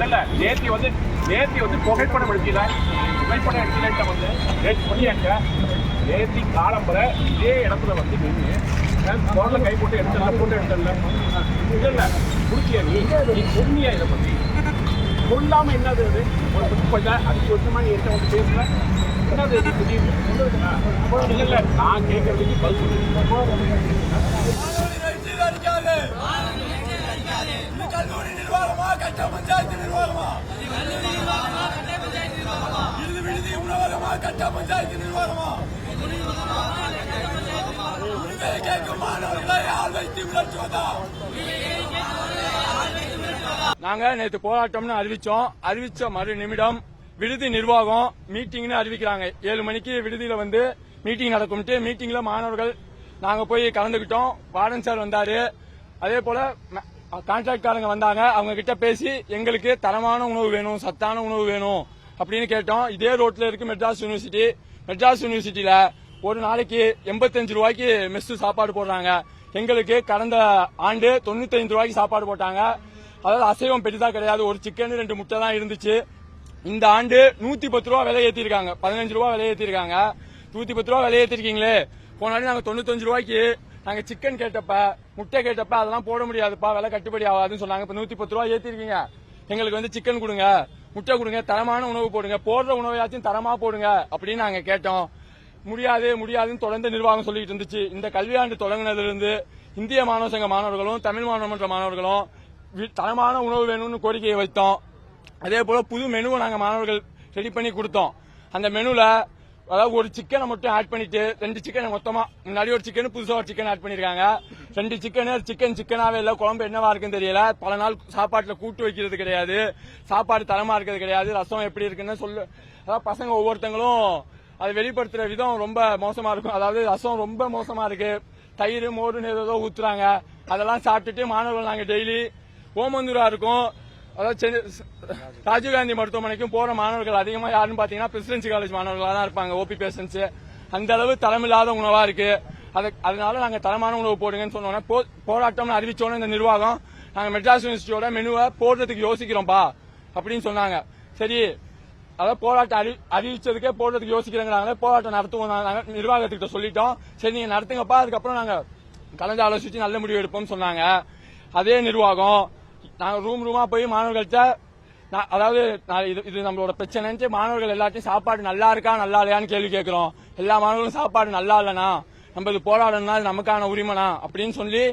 இல்ல நேத்தி வந்து புகைப்படம் எடுக்கல வந்து நேற்று பண்ணியாங்க. நேத்தி காலம்பரை இதே இடத்துல வந்து நின்று குரல்ல கை போட்டு எடுத்துடல இல்ல குடிச்சியா நீ சொன்னியா இதை பத்தி சொல்லாம என்னது அது ஒரு 5 வருஷமா நீ என்ன வந்து பேசல என்னது இது திடீர்னு இல்ல நான் கேட்கறதுக்கு பதில் சொல்லுங்க. கல்லூரி நிர்வாகமா கட்ட பஞ்சாயத்து நிர்வாகமா விடுதி உணவகமா கட்ட பஞ்சாயத்து நிர்வாகமா கேட்கும் மாணவர்களை ஆள் வைத்து விளக்குவதா? நாங்க நேற்று போராட்டம்னு அறிவிச்ச மறு நிமிடம் விடுதி நிர்வாகம் மீட்டிங்னு அறிவிக்கிறாங்க. 7 மணிக்கு விடுதியில வந்து மீட்டிங் நடக்கும்ட்டு மீட்டிங்ல மாணவர்கள் நாங்க போய் கலந்துகிட்டோம். வார்டன் சார் வந்தாரு. அதே போல கான்ட்ராக்டாரங்க வந்தாங்க. அவங்க கிட்ட பேசி எங்களுக்கு தரமான உணவு வேணும், சத்தான உணவு வேணும் அப்படின்னு கேட்டோம். இதே ரோட்ல இருக்கு மெட்ராஸ் யூனிவர்சிட்டியில ஒரு நாளைக்கு 85 ரூபாய்க்கு மெஸ் சாப்பாடு போடுறாங்க. எங்களுக்கு கடந்த ஆண்டு 95 ரூபாய்க்கு சாப்பாடு போட்டாங்க. அதாவது அசைவம் பெரிதா கிடையாது. ஒரு சிக்கன் 2 முட்டை தான் இருந்துச்சு. இந்த ஆண்டு 110 ரூபா விலை ஏற்றிருக்காங்க. 15 ரூபா விலை ஏற்றிருக்காங்க. 110 ரூபா விலை ஏற்றிருக்கீங்களே. போனாலும் நாங்க 95 ரூபாய்க்கு நாங்க சிக்கன் கேட்டப்ப முட்டை கேட்டப்ப அதெல்லாம் போட முடியாதுப்பா, விலை கட்டுப்படி ஆகாதுன்னு சொன்னாங்க. இப்ப 110 ரூபா ஏத்திருக்கீங்க. எங்களுக்கு வந்து சிக்கன் கொடுங்க, முட்டை கொடுங்க, தரமான உணவு போடுங்க, போடுற உணவையாச்சும் தரமா போடுங்க அப்படின்னு நாங்க கேட்டோம். முடியாதுன்னு தொடர்ந்து நிர்வாகம் சொல்லிட்டு இருந்துச்சு. இந்த கல்வியாண்டு தொடங்கினதுல இருந்து இந்திய மாணவ சங்க மாணவர்களும் தமிழ் மாணவ மன்ற மாணவர்களும் தரமான உணவு வேணும்னு கோரிக்கையை வைத்தோம். அதே போல புது மெனுவை நாங்க மாணவர்கள் ரெடி பண்ணி கொடுத்தோம். அந்த மெனுல அதாவது ஒரு சிக்கனை மட்டும் ஆட் பண்ணிட்டு 2 சிக்கன் மொத்தமா முன்னாடி ஒரு சிக்கன் புதுசா ஒரு சிக்கன் ஆட் பண்ணிருக்காங்க. 2 சிக்கனாவே இல்ல. குழம்பு என்னவா இருக்குன்னு தெரியல. பல நாள் சாப்பாட்டுல கூட்டு வைக்கிறது கிடையாது. சாப்பாடு தரமா இருக்கிறது கிடையாது. ரசம் எப்படி இருக்குன்னு அதாவது பசங்க ஒவ்வொருத்தங்களும் அதை வெளிப்படுத்துற விதம் ரொம்ப மோசமா இருக்கும். அதாவது ரசம் ரொம்ப மோசமா இருக்கு. தயிர் மோருன்னு ஏதோ ஊத்துறாங்க. அதெல்லாம் சாப்பிட்டுட்டு மாணவர்கள் நாங்க டெய்லி ஓமந்தூரா இருக்கும். அதாவது ராஜீவ்காந்தி மருத்துவமனைக்கும் போற மாணவர்கள் அதிகமா யாருன்னு பாத்தீங்கன்னா பிரசிடென்சி காலேஜ் மாணவர்களா தான் இருப்பாங்க. ஓபி பேஷன்ஸ் அந்த அளவு தரமில்லாத உணவா இருக்கு. அதனால நாங்க தரமான உணவு போடுங்கன்னு சொன்னோன்னா போராட்டம்னு அறிவிச்சோன்னு இந்த நிர்வாகம் நாங்க மெட்ராஸ் யூனிவர்சிட்டியோட மெனுவை போடுறதுக்கு யோசிக்கிறோம்பா அப்படின்னு சொன்னாங்க. சரி, அதாவது போராட்டம் அறிவிச்சதுக்கே போடுறதுக்கு யோசிக்கிறாங்க. போராட்டம் நடத்துவோம் நாங்க நிர்வாகத்துக்கிட்ட சொல்லிட்டோம். சரி நீங்க நடத்துங்கப்பா, அதுக்கப்புறம் நாங்க கலந்து ஆலோசிச்சு நல்ல முடிவு எடுப்போம்னு சொன்னாங்க. அதே நிர்வாகம் நாங்க ரூமா போய் மாணவர்கள்ட்ட அதாவது இது நம்மளோட பிரச்சனை மாணவர்கள் எல்லாத்தையும் சாப்பாடு நல்லா இருக்கா நல்லா இல்லையான்னு கேள்வி கேட்கிறோம். எல்லா மாணவர்களும் சாப்பாடு நல்லா இல்லைனா நம்ம இது போராடணும்னா நமக்கான உரிமைனா அப்படின்னு சொல்லி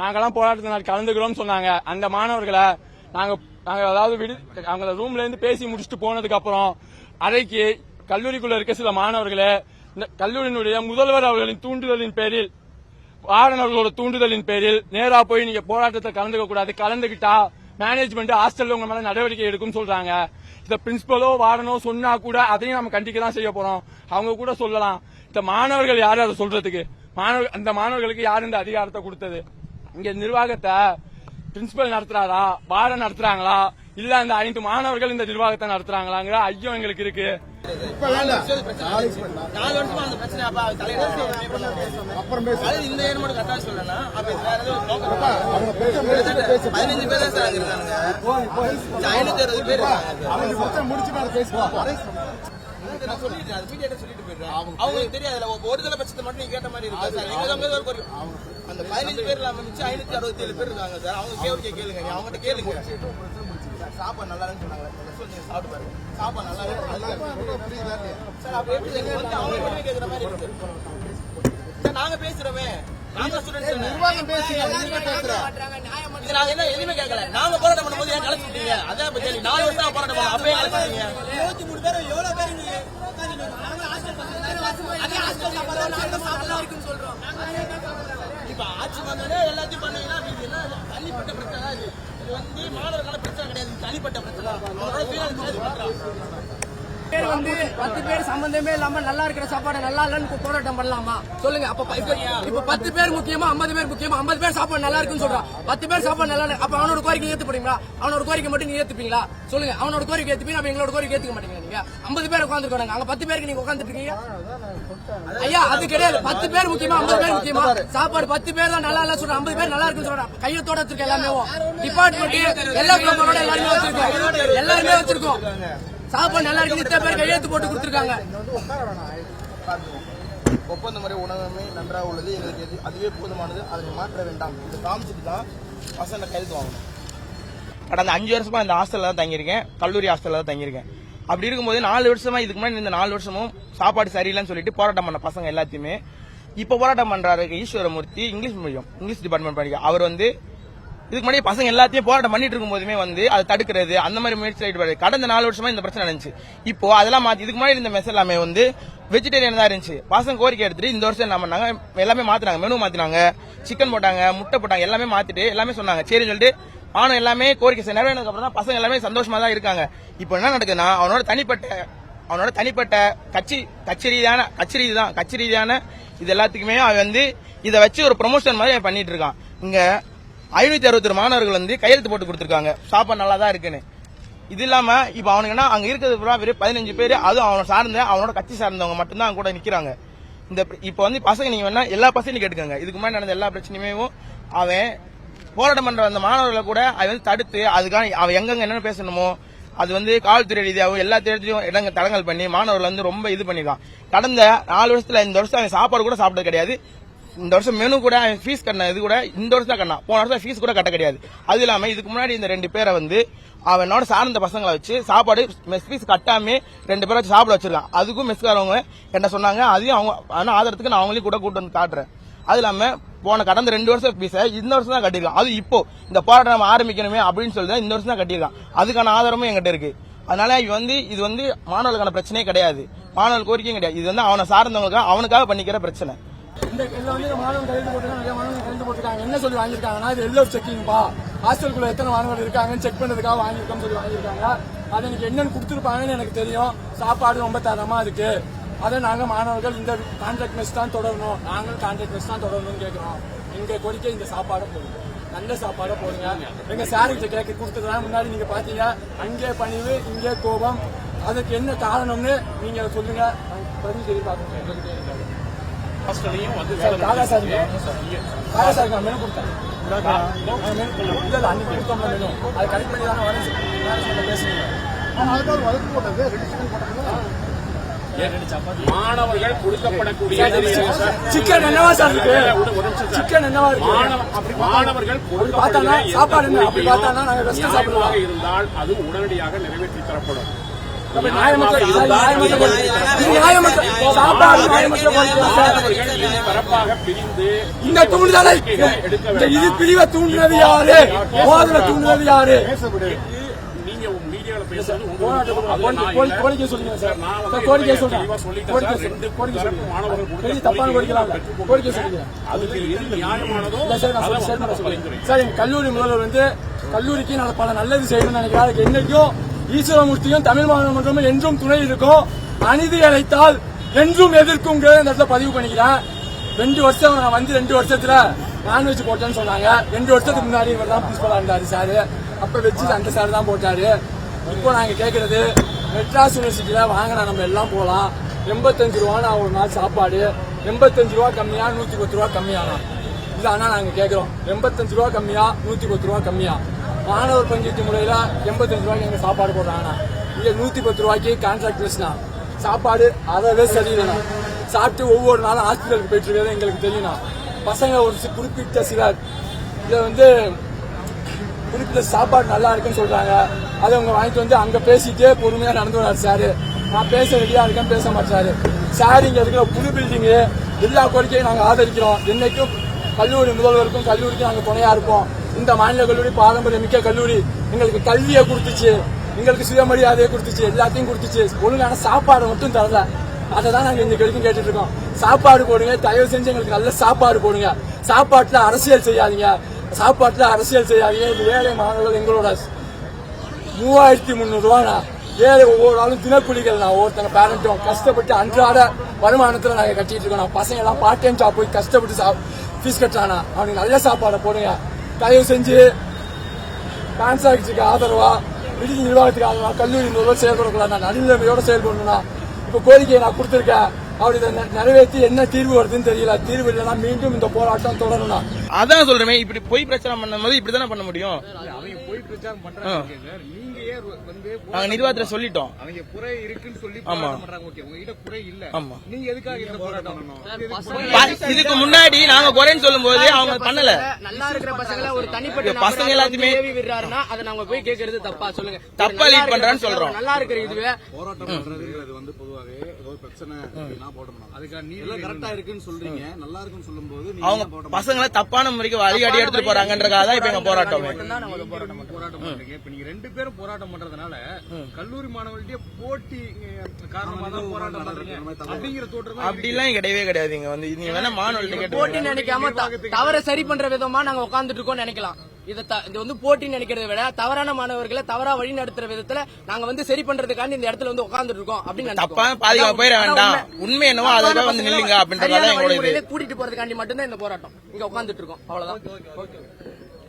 நாங்கெல்லாம் போராட்டத்தில் கலந்துக்கிறோம் சொன்னாங்க. அந்த மாணவர்களை நாங்க அதாவது அவங்க ரூம்ல இருந்து பேசி முடிச்சுட்டு போனதுக்கு அப்புறம் அறைக்கு கல்லூரிக்குள்ள இருக்க சில மாணவர்களை இந்த கல்லூரியினுடைய முதல்வர் அவர்களின் தூண்டுதலின் பேரில் வாரணர்களோட தூண்டுதலின் பேரில் நேரா போய் நீங்க போராட்டத்தில் கலந்துக்க கூடாது, கலந்துகிட்டா மேனேஜ்மெண்ட் ஹாஸ்டல்ல உங்க மேல நடவடிக்கை எடுக்கும் சொல்றாங்க. இந்த பிரின்சிபலோ வார்டனோ சொன்னா கூட அதையும் நம்ம கண்டிக்க தான் செய்ய போறோம். அவங்க கூட சொல்லலாம். இந்த மாணவர்கள் யாரு அதை சொல்றதுக்கு? அந்த மாணவர்களுக்கு யாரு இந்த அதிகாரத்தை கொடுத்தது? இங்க நிர்வாகத்தை பிரின்சிபல் நடத்துறாரா, வார்டன் நடத்துறாங்களா, இல்ல அந்த 5 மாணவர்கள் இந்த நிர்வாகத்தை நடத்துறாங்களாங்கிற ஐயோ எங்களுக்கு இருக்கு. 4 வருஷமா அந்த பிரச்சனை இந்த ஏன் மட்டும் கரெக்டா சொல்லனா 15 பேர் தான் சார் இருக்காங்க. 560 பேர் நான் சொல்லிட்டேன். அது மீடியாட்ட சொல்லிட்டு போயிடுறேன். அவங்களுக்கு தெரியாது. ஒரு சில பட்சத்தை மட்டும் நீங்க கேட்ட மாதிரி இருக்கு சார். அந்த 15 பேர்ல மிச்சம் 567 பேர் இருக்காங்க சார். அவங்க கேளுங்க, அவங்ககிட்ட கேளுங்க. சாப்பாடு நல்லா இருக்குன்னு சொன்னாங்க. சாப்பிட்டு பாருங்க. சாப்பாடு நல்லா இருக்கு சார். அப்ப எப்படி அவங்க கேட்கிற மாதிரி இருக்கு சார். நாங்க பேசுறோமே, நாங்க ஸ்டூடெண்ட்ஸ் நிர்வாகம் பேசுறீங்க, நீங்க பேசுறோம். இது நாங்க என்ன எதுவுமே கேட்கல. நாங்க போராட்டம் பண்ணும்போது ஏன் கலந்து விட்டீங்க? அதான் பத்தி 4 வருஷம் போராட்டம் பண்ணோம். அப்பவே கலந்துட்டீங்க. 23 பேர் எவ்வளவு பேர் நீங்க சொல்றோம். இப்ப ஆட்சி வந்தோடனே எல்லாத்தையும் பண்ணீங்கன்னா தனிப்பட்ட பிரச்சனை. இது வந்து மாணவர்களான பிரச்சனை கிடையாது, தனிப்பட்ட பிரச்சனை. பேர் வந்து 10 பேர் சம்பந்தமே இல்லாம நல்லா இருக்கிற சாப்பாடு நல்லா இல்லன்னு போராட்டம் பண்ணலாமா சொல்லுங்க? அப்ப இப்ப 10 பேர் முக்கியமா 50 பேர் முக்கியமா? 50 பேர் சாப்பாடு நல்லா இருக்குன்னு சொல்றான். 10 பேர் சாப்பாடு நல்லா இருக்கு. அப்ப அவனோட கோரிக்கை ஏத்துப்பீங்களா? அவனோட கோரிக்கை மட்டும் நீங்க ஏத்துப்பீங்களா சொல்லுங்க? அவனோட கோரிக்கை ஏத்துப்பீங்க, அப்ப எங்களோட கோரிக்கை ஏத்துக்க மாட்டீங்க. நீங்க 50 பேர் உட்காந்துருக்காங்க, அங்க 10 பேருக்கு நீங்க உட்காந்துட்டு இருக்கீங்க. ஐயா அது கிடையாது. 10 பேர் முக்கியமா 50 பேர் முக்கியமா? சாப்பாடு 10 பேர் தான் நல்லா இல்ல சொல்றான், 50 பேர் நல்லா இருக்குன்னு சொல்றான். கையத்தோட வச்சிருக்க எல்லாமே டிபார்ட்மெண்ட் எல்லா எல்லாருமே வச்சிருக்கோம். வச்சிருக்கோம், எல்லாருமே வச்சிருக்கோம். சாப்பாடு நல்லா இருக்கு, இத்தனை பேர் கையெழுத்து போட்டு கொடுத்துருக்காங்க. ஒப்பந்த முறை உணவமே நன்றாக உள்ளது, எங்களுக்கு அதுவே போதுமானது, அதை மாற்ற வேண்டாம். இதை காமிச்சிட்டு தான் பசங்க கையெழுத்து வாங்கணும். கடந்த 5 வருஷமா இந்த ஹாஸ்டல்ல தான் தங்கியிருக்கேன், கல்லூரி ஹாஸ்டல்ல தான் தங்கியிருக்கேன். அப்படி இருக்கும்போது 4 வருஷமா இதுக்கு முன்னாடி இந்த 4 வருஷமும் சாப்பாடு சரியில்லைன்னு சொல்லிட்டு போராட்டம் பண்ண பசங்க எல்லாத்தையுமே இப்ப போராட்டம் பண்றாரு ஈஸ்வரமூர்த்தி, இங்கிலீஷ் டிபார்ட்மெண்ட் படிக்க. அவர் வந்து இதுக்கு முன்னாடி பசங்க எல்லாத்தையும் போராட்டம் பண்ணிட்டு இருக்கும் போதுமே வந்து அதை தடுக்கிறது அந்த மாதிரி முயற்சி ஈடுபடுறது. கடந்த 4 வருஷமா இந்த பிரச்சனை நடந்துச்சு. இப்போ அதெல்லாம் மாத்தி இதுக்கு முன்னாடி இந்த மெஸ் எல்லாமே வந்து வெஜிடேரியன் தான் இருந்துச்சு. பசங்க கோரிக்கை எடுத்துட்டு இந்த வருஷம் என்ன பண்ணாங்க, எல்லாமே மாத்தினாங்க, மெனு மாத்தினாங்க, சிக்கன் போட்டாங்க, முட்டை போட்டாங்க, எல்லாமே மாத்திட்டு எல்லாமே சொன்னாங்க சரின்னு சொல்லிட்டு ஆனா எல்லாமே கோரிக்கை நிறைவேறினதுக்கு அப்புறம் தான் பசங்க எல்லாமே சந்தோஷமா தான் இருக்காங்க. இப்போ என்ன நடக்குதுன்னா அவனோட தனிப்பட்ட கட்சி ரீதியான இது எல்லாத்துக்குமே அவன் வந்து இதை வச்சு ஒரு ப்ரொமோஷன் மாதிரி அவன் பண்ணிட்டு இருக்கான். இங்க 561 மாணவர்கள் வந்து கையெழுத்து போட்டு கொடுத்திருக்காங்க சாப்பாடு நல்லா தான் இருக்குன்னு. இது இல்லாம இப்ப அவனுக்குன்னா அங்க இருக்கிறது வெறும் 15 பேர், அதுவும் அவனோட கட்சி சார்ந்தவங்க மட்டும்தான் அவங்க கூட நிக்கிறாங்க. இந்த இப்ப வந்து பசங்க நீங்க வேணா எல்லா பசங்களையும் கேட்டுக்கோங்க, இதுக்கு முன்னாடி நடந்த எல்லா பிரச்சனையுமே அவன் போராட்டம் பண்ற அந்த மாணவர்களை கூட அவன் வந்து தடுத்து அதுக்காக அவன் எங்கெங்க என்னென்ன பேசணுமோ அது வந்து காவல்துறை ரீதியாகவும் எல்லா தேர்தலையும் தடங்கல் பண்ணி மாணவர்கள் வந்து ரொம்ப இது பண்ணிருக்கான். கடந்த 4 வருஷத்துல இந்த வருஷம் அவன் சாப்பாடு கூட சாப்பிட்டது கிடையாது. இந்த வருஷம் மெனு கூட ஃபீஸ் கட்டின இது கூட இந்த வருஷம் தான் கட்டினான், போன வருஷம் ஃபீஸ் கூட கட்ட கிடையாது. அது இல்லாம இதுக்கு முன்னாடி இந்த 2 பேரை வந்து அவனோட சார்ந்த பசங்களை வச்சு சாப்பாடு மெஸ் ஃபீஸ் கட்டாம 2 பேரை வச்சு சாப்பிட வச்சிருக்கான். அதுக்கும் மெஸ்காரவங்க என்ன சொன்னாங்க, அதையும் அவங்க ஆதரத்துக்கு நான் அவங்களையும் கூட கூட்டு வந்து காட்டுறேன். அது இல்லாம போன கடந்த 2 வருஷம் ஃபீஸை இந்த வருஷம் தான் கட்டிருக்கான். அது இப்போ இந்த போராட்டம் நம்ம ஆரம்பிக்கணுமே அப்படின்னு சொல்லி இந்த வருஷம் தான் கட்டிருக்கான். அதுக்கான ஆதாரமும் எங்கிட்ட இருக்கு. அதனால இது வந்து மாணவர்களுக்கான பிரச்சனையே கிடையாது, மாணவர்கள் கோரிக்கையும் கிடையாது. இது வந்து அவனை சார்ந்தவங்களுக்காக அவனுக்காக பண்ணிக்கிற பிரச்சனை. இந்த மாணவர்கள் கையெழுத்து போட்டுருக்காங்க. என்ன சொல்லி வாங்கியிருக்காங்கன்னா, இது எல்லோ செக்கிங்பா, ஹாஸ்டலுக்குள்ள எத்தனை மாணவர்கள் இருக்காங்கன்னு செக் பண்ணதுக்காக வாங்கியிருக்கோம்னு சொல்லி வாங்கியிருக்காங்க. அது எனக்கு என்னன்னு கொடுத்துருப்பாங்கன்னு எனக்கு தெரியும். சாப்பாடு ரொம்ப தரமா இருக்கு, அதை நாங்க மாணவர்கள் இந்த கான்ட்ராக்ட் மெஸ் தான் தொடரணும், நாங்கள் கான்ட்ராக்ட் மெஸ் தான் தொடரணும்னு கேட்கிறோம். எங்க கோரிக்கை இந்த சாப்பாடை போடுங்க, நல்ல சாப்பாடை போடுங்க. எங்க சார்கிட்ட கேட்க கொடுத்ததுதான் முன்னாடி நீங்க பாத்தீங்க, அங்கே பணிவு இங்கே கோபம். அதுக்கு என்ன காரணம்னு நீங்க சொல்லுங்க, பதில் சொல்லி பார்க்கணும். ஹாஸ்டலையும் வந்து மெனு கொடுத்தேன், அன்னைக்கு கொடுத்தோம்ல மெனு, அது கரெக்ட் பண்ணி தானே வரேன் பேசுறீங்க. மாணவர்கள் கொடுக்கப்படக்கூடிய சிக்கன் என்னவா சார் இருக்கு, சிக்கன் என்னவா இருக்கு, மாணவர்கள் பார்த்தானா சாப்பாடு என்ன அப்படி பார்த்தானா நாங்க ரெஸ்ட் சாப்பிடுவோம் இருந்தால் அது உடனடியாக நிறைவேற்றி தரப்படும். பரப்பாக பிரிந்து இந்த தூண்டுதலை இது பிரிவை தூண்டினது யாரு, மோதலை தூண்டினது யாரு? நீங்க மீடியாவில் பேசுறது கோரிக்கை சொல்லுங்க சார், கோரிக்கை சொல்றேன், தப்பான கோரிக்கை சொல்லுங்க. அதுக்கு எது நியாயமானதோ சார், எங்க கல்லூரி முதல்வர் வந்து கல்லூரிக்கு பல நல்லது செய்யணும்னு நினைக்கிறார். அதுக்கு என்னைக்கும் ஈஸ்வரமூர்த்தியும் தமிழ் மாணவர் மன்றமும் என்றும் துணை இருக்கும், அநீதி அழைத்தால் என்றும் எதிர்க்கும் இந்த இடத்துல பதிவு பண்ணிக்கிறேன். 2 வருஷம் நான் வந்து 2 வருஷத்துல நான்வெஜ் போட்டேன்னு சொன்னாங்க. 2 வருஷத்துக்கு முன்னாடி இவர் தான் பிரின்சிபலா இருந்தாரு சாரு, அப்ப வச்சு அந்த சார் தான் போட்டாரு. இப்போ நாங்க கேட்கறது, மெட்ராஸ் யூனிவர்சிட்டியில வாங்கினா நம்ம எல்லாம் போலாம், 85 ரூபான்னு ஒரு நாள் சாப்பாடு, 85 ரூபா கம்மியா 110 ரூபா கம்மியானா இது ஆனா நாங்க கேட்கிறோம். 85 ரூபா கம்மியா 110 ரூபா கம்மியா, மாணவர் பங்கீட்டு முறையில 85 ரூபாய்க்கு எங்க சாப்பாடு போடுறாங்கன்னா, இங்க 110 ரூபாய்க்கு கான்ட்ராக்ட் பேசினா சாப்பாடு அதவே சரியில்லைண்ணா. சாப்பிட்டு ஒவ்வொரு நாளும் ஹாஸ்பிட்டலுக்கு போயிட்டு இருக்கிறது எங்களுக்கு தெரியும்ண்ணா. பசங்க ஒரு குறிப்பிட்ட சிலர் இதை வந்து குறிப்பிட்ட சாப்பாடு நல்லா இருக்குன்னு சொல்றாங்க, அதை அவங்க வாங்கிட்டு வந்து அங்க பேசிட்டு பொறுமையா நடந்து வராரு சாரு. நான் பேச ரெடியா இருக்கேன், பேச மாட்டாரு சார். இங்க இருக்கிற புது பில்டிங்கு எல்லா கோரிக்கையும் நாங்க ஆதரிக்கிறோம். என்னைக்கும் கல்லூரி முதல்வருக்கும் கல்லூரிக்கும் நாங்க துணையா இருப்போம். இந்த மாநில கல்லூரி பாரம்பரிய மிக்க கல்லூரி, எங்களுக்கு கல்வியை கொடுத்துச்சு, எங்களுக்கு சுயமரியாதையை கொடுத்துச்சு, எல்லாத்தையும் கொடுத்துச்சு. ஒழுங்கான சாப்பாடு மட்டும் தரல, அதை தான் நாங்க இந்த வரைக்கும் கேட்டுட்டு இருக்கோம். சாப்பாடு போடுங்க, தயவு செஞ்சு எங்களுக்கு நல்ல சாப்பாடு போடுங்க. சாப்பாட்டுல அரசியல் செய்யாதீங்க, சாப்பாட்டுல அரசியல் செய்யாதீங்க. இது ஏழை மாணவர்கள் எங்களோட 3300 ரூபாண்ணா, ஏழை ஒவ்வொரு நாளும் தினக்கூலிகள். நான் ஒவ்வொருத்தங்க பேரண்ட்டும் கஷ்டப்பட்டு அன்றாட வருமானத்துல நாங்க கட்டிட்டு இருக்கோம். பசங்க எல்லாம் பார்ட் டைம் ஜாப் போய் கஷ்டப்பட்டு ஃபீஸ் கட்டுறானா, அவனுக்கு நல்ல சாப்பாடை போடுங்க. தயவு செஞ்சு கான்ட்ராக்டுக்கு ஆதரவா, விடுதி நிர்வாகத்துக்கு ஆதரவா கல்லூரி முதல்வர் செயல்படக்கூடாது. நான் நடுநிலைமையோட செயல்படணும்னா இப்ப கோரிக்கையை நான் கொடுத்திருக்கேன். அப்படி இதை நிறைவேற்றி என்ன தீர்வு வருதுன்னு தெரியல. தீர்வு இல்லைன்னா மீண்டும் இந்த போராட்டம் தொடரணும். அதான் சொல்றேன், இப்படி பொய் பிரச்சாரம் பண்ணும்போது இப்படிதானே பண்ண முடியும். அவங்க போய் பிரச்சாரம் பண்றாங்க. நீங்க ஏன் வந்து நாங்க நிர்வாகத்துல சொல்லிட்டோம். அவங்க குறை இருக்குன்னு சொல்லி ஆமா. போராட்டம் பண்றாங்க. ஓகே, உங்ககிட்ட குறை இல்ல. ஆமா. நீங்க எதுக்காக இந்த போராட்டம் பண்ணணும்? இதுக்கு முன்னாடி நாங்க குறைன்னு சொல்லும் போது அவங்க பண்ணல. நல்லா இருக்கிற பசங்களை ஒரு தனிப்பட்ட பசங்க எல்லாத்தையுமே ஏவி விடுறாருன்னா அதை நாங்க போய் கேட்கறது தப்பா? சொல்லுங்க. தப்பா லீட் பண்றான்னு சொல்றோம். நல்லா இருக்கிற இதுவே போராட்டம் பண்றதுங்கிறது வந்து பொதுவாகவே ஏதோ பிரச்சனை அப்படின்னா போராட்டம் அதுக்காக நீ கரெக்டா இருக்குன்னு சொல்றீங்க, நல்லா இருக்குன்னு சொல்லும்போது அவங்க பசங்களை தப்பான முறைக்கு வழிகாட்டி எடுத்துட்டு போறாங்கன்றதுக்காக தான் இப்ப எங்க போராட்டம். போராட்டம் பண்றீங்க. இப்ப நீங்க 2 பேரும் போராட்டம் பண்றதுனால கல்லூரி மாணவர்களுடைய போட்டி காரணமா தான் போராட்டம் பண்றீங்க அப்படிங்கிற தோற்றம் அப்படிலாம் கிடையவே கிடையாது. இங்க வந்து நீங்க வேணா மாணவர்கள்ட்ட கேட்டு போட்டி நினைக்காம தவற சரி பண்ற விதமா நாங்க உட்கார்ந்துட்டு இருக்கோம் நினைக்கலாம். இது வந்து போட்டி நினைக்கிறத விட தவறான மாணவர்களை தவறா வழி நடத்துற விதத்துல நாங்க வந்து சரி பண்றதுக்காண்டி இந்த இடத்துல வந்து உட்கார்ந்துட்டு இருக்கோம் அப்படின்னு தப்பா பாதுகாப்பு போயிட வேண்டாம். உண்மை என்னவோ அதுதான் வந்து நில்லுங்க அப்படின்றதால எங்களோட கூட்டிட்டு போறதுக்காண்டி மட்டும்தான் இந்த போராட்டம். இங்க உட்கார்ந்துட்டு இருக்கோம். அவ்வளவுதான்.